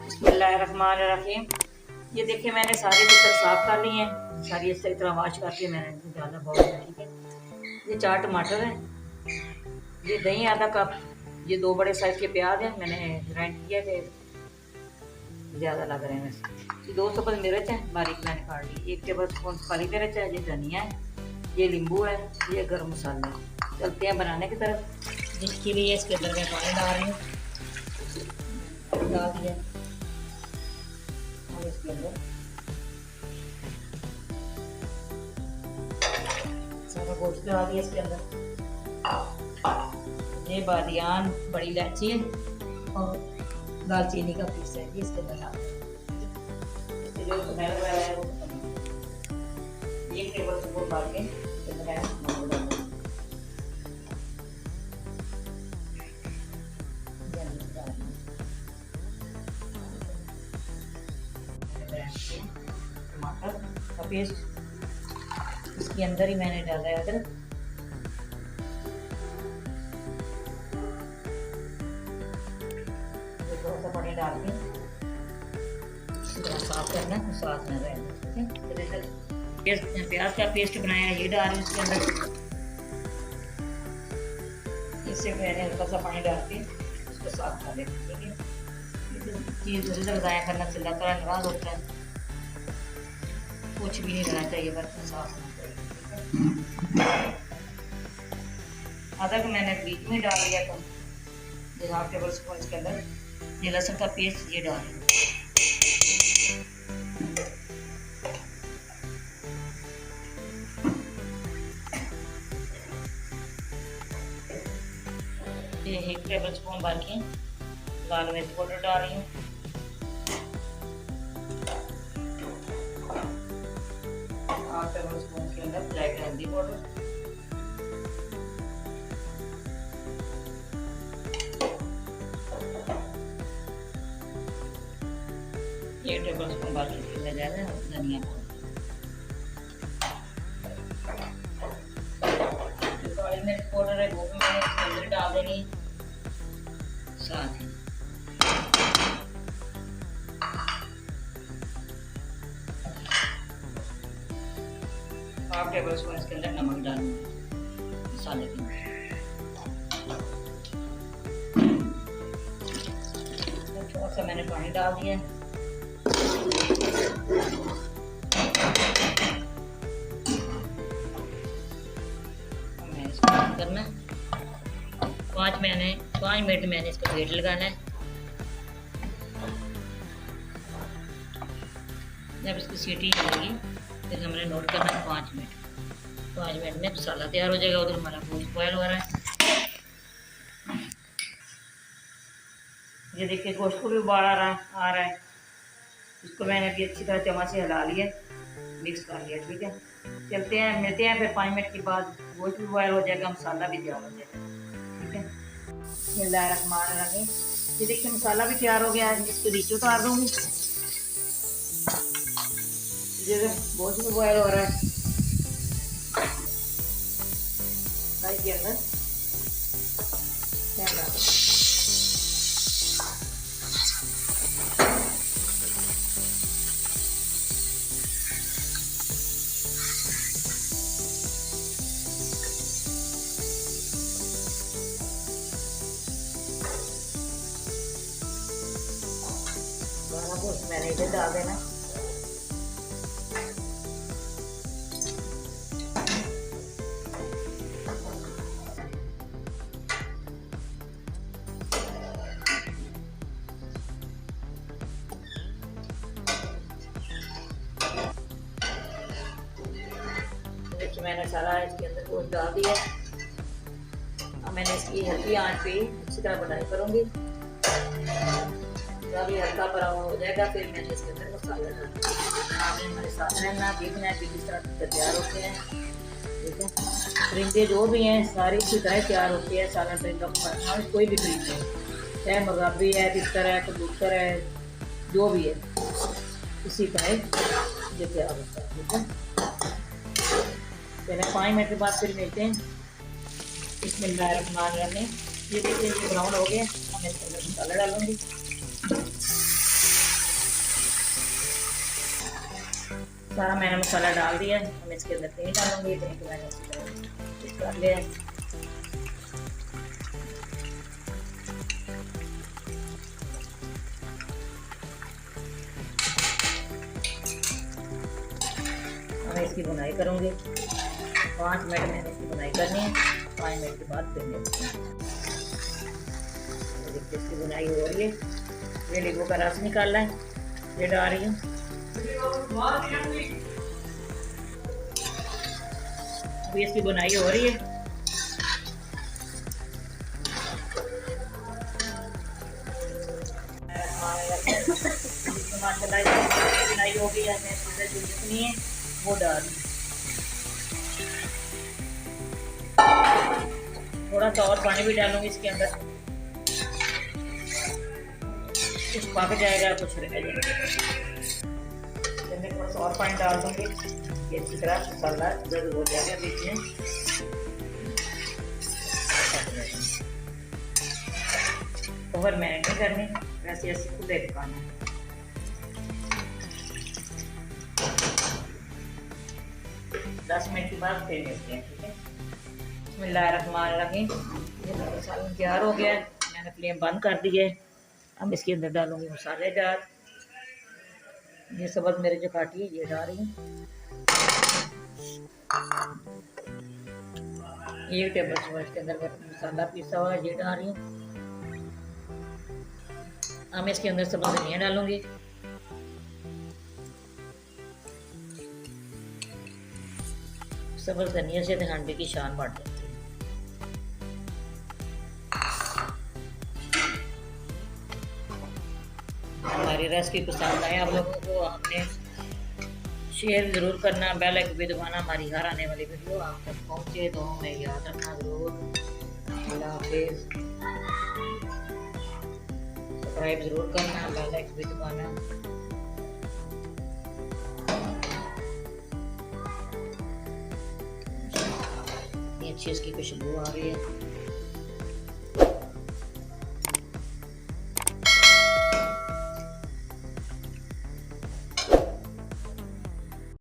बिस्मिल्लाहिर्रहमानिर्रहीम। ये देखिए मैंने सारे बिस्तर साफ कर लिए हैं, सारी इस तरह वॉश करके मैंने डाला बाउल में। ठीक है, ये 4 टमाटर हैं, ये दही आधा कप, ये 2 बड़े साइज के प्याज हैं, मैंने ग्राइंड किया थे, ज़्यादा लग रहे हैं वैसे। ये 2 सब्ज़ मिर्च हैं, बारीक मैंने काट ली। 1 टेबल स्पून काली मिर्च है, ये धनिया है, ये नींबू है, ये गर्म मसाला है। चलते हैं बनाने की तरफ, जिसके लिए इसके अंदर मैं पानी डाल रही हूँ। डाल दिया और इसके अंदर सारा गोश्त डाल दिया इसके अंदर। ये बादियान, बड़ी इलायची है और दालचीनी का पीस है, ये इसके अंदर डाल दिया। जो स्मेल आ रहा है वो 1 टेबल स्पून डाल के इसके अंदर नमक डाल दिया। टमाटर का पेस्ट, इसके अंदर ही मैंने डाला है अदरक, थोड़ा सा पानी डाल के साफ करना है, साफ न रहे। ठीक है, प्याज का पेस्ट बनाया है, ये डाल रही हूँ इसके अंदर। इससे मैंने हल्का सा पानी डाल के उसको साफ कर लेते हैं। ठीक है, चीज़ इधर ज़ाया करना से अल्लाह ताला नाराज़ होता है, कुछ भी नहीं रहना चाहिए, बर्तन साफ होना चाहिए। अदरक मैंने बीच में डाल दिया था, जो 1/2 टेबल स्पून इसके अंदर ये लहसुन का पेस्ट ये डाल दिया। ये 1 टेबल स्पून भर के लाल मिर्च पाउडर डाल रही हूँ। हाफ टेबल स्पून के अंदर ब्लैक हल्दी पाउडर, ये टेबल स्पून भर के इसके अंदर जाएगा धनिया पाउडर। जो काली मिर्च पाउडर है वो भी मैंने इसके अंदर डाल देनी साथ ही। हाफ टेबल स्पून इसके अंदर नमक डालूंगी मसाले के अंदर। थोड़ा सा मैंने पानी डाल दिया है। मैं इसको करना 5 मिनट मैंने इसको वेट लगाना है। जब इसकी सीटी लगेगी फिर हमने नोट करना है 5 मिनट में मसाला तैयार हो जाएगा। उधर हमारा गोश्त बॉयल हो रहा है। ये देखिए गोश्त को भी उबाल आ रहा है। इसको मैंने अभी अच्छी तरह चम्मच से हिला लिया, मिक्स कर लिया। ठीक है, चलते हैं, मिलते हैं फिर 5 मिनट के बाद। गोश्त भी बॉयल हो जाएगा, मसाला भी तैयार हो जाएगा। ठीक है, बिस्मिल्लाहिर्रहमानिर्रहीम। ये देखिए मसाला भी तैयार हो गया है, इसको नीचे उतार दूँगी। गोश्त भी बॉयल हो रहा है, के अंदर गोश्त मैंने इधर डाल देना। मैंने सारा इसके अंदर गोश्त डाल दिया। अब मैंने इसकी हल्की आंच पे अच्छी तरह बनाई करूँगी। जब ये हल्का ब्राउन हो जाएगा फिर मैंने इसके अंदर मसाला डाला। आपने हमारे साथ रहना, देखना है कि किस तरह तैयार होते हैं। ठीक है, परिंदे जो भी हैं सारी इसी तरह तैयार होते हैं। सालन परिंदा कोई भी परिंदे हो, चाहे मुर्गाबी है, तितर है, कबूतर है, जो भी है इसी तरह ये तैयार होता है। ठीक है, पहले 5 मिनट के बाद फिर मिलते हैं। बिस्मिल्लाहिर्रहमानिर्रहीम। ये देखिए ये ब्राउन हो गया, मैं इसके अंदर मसाला डालूंगी। सारा मैंने मसाला डाल दिया है। हम इसके अंदर दही डालूंगी। दही को मैंने अच्छी तरह मिक्स कर लिया है। मैं इसकी बुनाई करूंगी। 5 मिनट मैंने इसकी बुनाई करनी है। 5 मिनट के बाद फिर देखते हैं। इसकी बुनाई हो रही है। ये नींबू का रस निकालना है, ये डाल रही हूँ। अभी इसकी बुनाई हो रही है। माशाल्लाह बुनाई हो गई है। मैं इसमें जो जितनी है वो डाल दूँ। थोड़ा सा और पानी भी डालूंगी इसके अंदर। कुछ पक जाएगा, कुछ रह जाएगा। थोड़ा सा और पानी डाल दूंगी। ये अच्छी तरह मसाला जरूर हो जाएगा बीच में। ओवर मैरिनेट नहीं करनी, वैसे ऐसे खुले पकाना है। दस मिनट के बाद फिर मिलते हैं, ठीक है। बिस्मिल्लाहिर्रहमानिर्रहीम। मसाला तैयार हो गया है। मैंने फ्लेम बंद कर दी है। अब इसके अंदर डालूंगी मसालेदार। ये सब्ज़ मेरे जो काटी है ये डाल रही हूँ। 1 टेबल स्पून इसके अंदर मसाला पीसा हुआ ये डाल रही हूँ। अब मैं इसके अंदर सब्ज़ धनिया डालूंगी। सब्ज़ धनिया से हांडी की शान बढ़ जाती है। हमारी रेसिपी पसंद आए आप लोगों को, आपने शेयर ज़रूर करना, बेल आइकन भी दबाना। हमारी हर आने वाली वीडियो आप तक पहुँचे तो हमें याद रखना ज़रूर। अल्लाह हाफिज़। सब्सक्राइब ज़रूर करना, बेल आइकन भी दबाना। ये अच्छी इसकी खुशबू आ रही है।